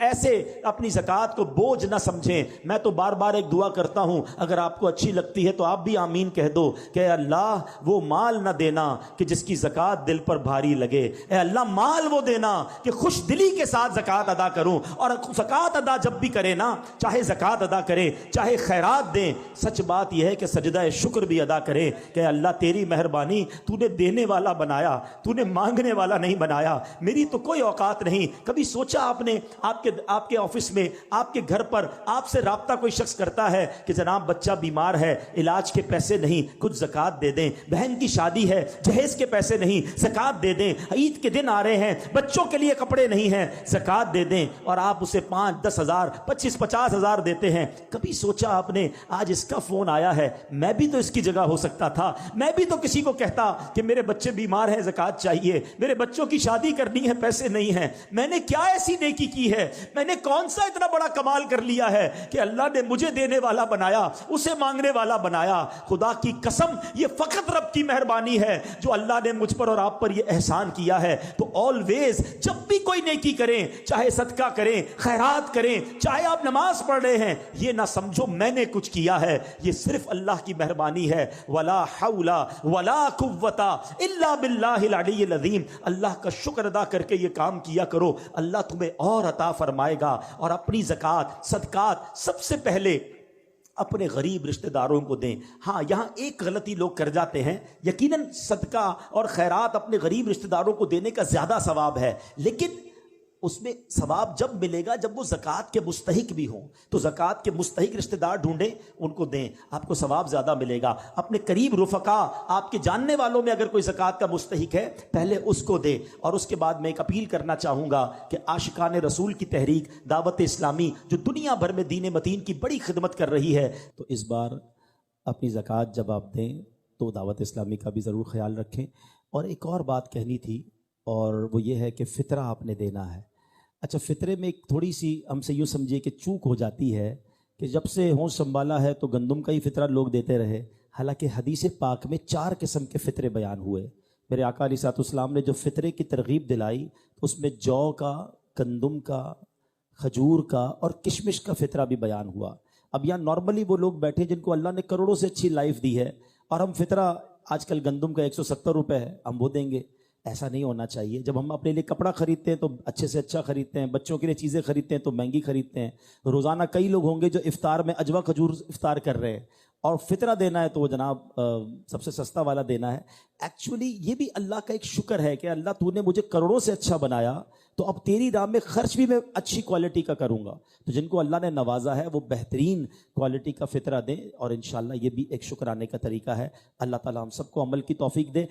ایسے اپنی زکوٰۃ کو بوجھ نہ سمجھیں۔ میں تو بار بار ایک دعا کرتا ہوں، اگر آپ کو اچھی لگتی ہے تو آپ بھی آمین کہہ دو کہ اے اللہ وہ مال نہ دینا کہ جس کی زکوٰۃ دل پر بھاری لگے، اے اللہ مال وہ دینا کہ خوش دلی کے ساتھ زکوٰۃ ادا کروں۔ اور زکوٰۃ ادا جب بھی کرے نا، چاہے زکوٰۃ ادا کرے چاہے خیرات دیں، سچ بات یہ ہے کہ سجدہ شکر بھی ادا کرے کہ اللہ تیری مہربانی، تو نے دینے والا بنایا، تو نے مانگنے والا نہیں بنایا، میری تو کوئی اوقات نہیں۔ کبھی سوچا آپ نے آپ کے آفس میں، آپ کے گھر پر آپ سے رابطہ کوئی شخص کرتا ہے کہ جناب بچہ بیمار ہے، علاج کے پیسے نہیں، کچھ زکوٰۃ دے دیں، بہن کی شادی ہے جہیز کے پیسے نہیں، زکوٰۃ دے دیں، عید کے دن آ رہے ہیں بچوں کے لیے کپڑے نہیں ہیں، زکوٰۃ دے دیں، اور آپ اسے 5-10 ہزار 25-50 ہزار دیتے ہیں۔ کبھی سوچا آپ نے آج اس کا فون آیا ہے، میں بھی تو اس کی جگہ ہو سکتا تھا، میں بھی تو کسی کو کہتا کہ میرے بچے بیمار ہیں زکوٰۃ چاہیے، میرے بچوں کی شادی کرنی ہے پیسے نہیں ہیں۔ میں نے کیا ایسی نیکی کی ہے، میں نے کون سا اتنا بڑا کمال کر لیا ہے کہ اللہ نے مجھے دینے والا بنایا، اسے مانگنے والا بنایا۔ خدا کی قسم یہ فقط رب کی مہربانی ہے جو اللہ نے مجھ پر اور آپ پر یہ احسان کیا ہے۔ تو آلویز جب بھی کوئی نیکی کریں، چاہے صدقہ کریں، خیرات کریں، چاہے آپ نماز پڑھ رہے ہیں، یہ نہ سمجھو میں نے کچھ کیا ہے، یہ صرف اللہ کی مہربانی ہے۔ ولا حول ولا قوت الا باللہ العلی العظیم۔ اللہ کا شکر ادا کر کے یہ کام کیا کرو، اللہ تمہیں اور عطا فرمائے گا۔ اور اپنی زکوٰۃ صدقات سب سے پہلے اپنے غریب رشتہ داروں کو دیں۔ ہاں یہاں ایک غلطی لوگ کر جاتے ہیں، یقیناً صدقہ اور خیرات اپنے غریب رشتہ داروں کو دینے کا زیادہ ثواب ہے، لیکن اس میں ثواب جب ملے گا جب وہ زکوٰۃ کے مستحق بھی ہوں. تو زکوٰۃ کے مستحق رشتہ دار ڈھونڈیں, ان کو دیں, آپ کو ثواب زیادہ ملے گا. اپنے قریب رفقا, آپ کے جاننے والوں میں اگر کوئی زکوٰۃ کا مستحق ہے پہلے اس کو دے. اور اس کے بعد میں ایک اپیل کرنا چاہوں گا کہ عاشقان رسول کی تحریک دعوت اسلامی جو دنیا بھر میں دین متین کی بڑی خدمت کر رہی ہے, تو اس بار اپنی زکوٰۃ جب آپ دیں تو دعوت اسلامی کا بھی ضرور خیال رکھیں. اور ایک اور بات کہنی تھی, اور وہ یہ ہے کہ فطرہ آپ نے دینا ہے. اچھا, فطرے میں ایک تھوڑی سی ہم سے یوں سمجھیے کہ چوک ہو جاتی ہے کہ جب سے ہوش سنبھالا ہے تو گندم کا ہی فطرہ لوگ دیتے رہے, حالانکہ حدیث پاک میں 4 قسم کے فطرے بیان ہوئے. میرے آقا علیہ الصلوۃ والسلام نے جو فطرے کی ترغیب دلائی تو اس میں جو کا, گندم کا, کھجور کا اور کشمش کا فطرہ بھی بیان ہوا. اب یہاں نارملی وہ لوگ بیٹھے جن کو اللہ نے کروڑوں سے اچھی لائف دی ہے, اور ہم فطرہ آج کل گندم کا 170 روپے ہے, ہم وہ دیں گے. ایسا نہیں ہونا چاہیے. جب ہم اپنے لیے کپڑا خریدتے ہیں تو اچھے سے اچھا خریدتے ہیں, بچوں کے لیے چیزیں خریدتے ہیں تو مہنگی خریدتے ہیں. روزانہ کئی لوگ ہوں گے جو افطار میں اجوا کھجور افطار کر رہے ہیں, اور فطرہ دینا ہے تو وہ جناب سب سے سستا والا دینا ہے. ایکچولی یہ بھی اللہ کا ایک شکر ہے کہ اللہ تو نے مجھے کروڑوں سے اچھا بنایا, تو اب تیری راہ میں خرچ بھی میں اچھی کوالٹی کا کروں گا. تو جن کو اللہ نے نوازا ہے وہ بہترین کوالٹی کا فطرہ دیں, اور انشاءاللہ یہ بھی ایک شکرانے کا طریقہ ہے. اللہ تعالی ہم سب کو عمل کی توفیق دے.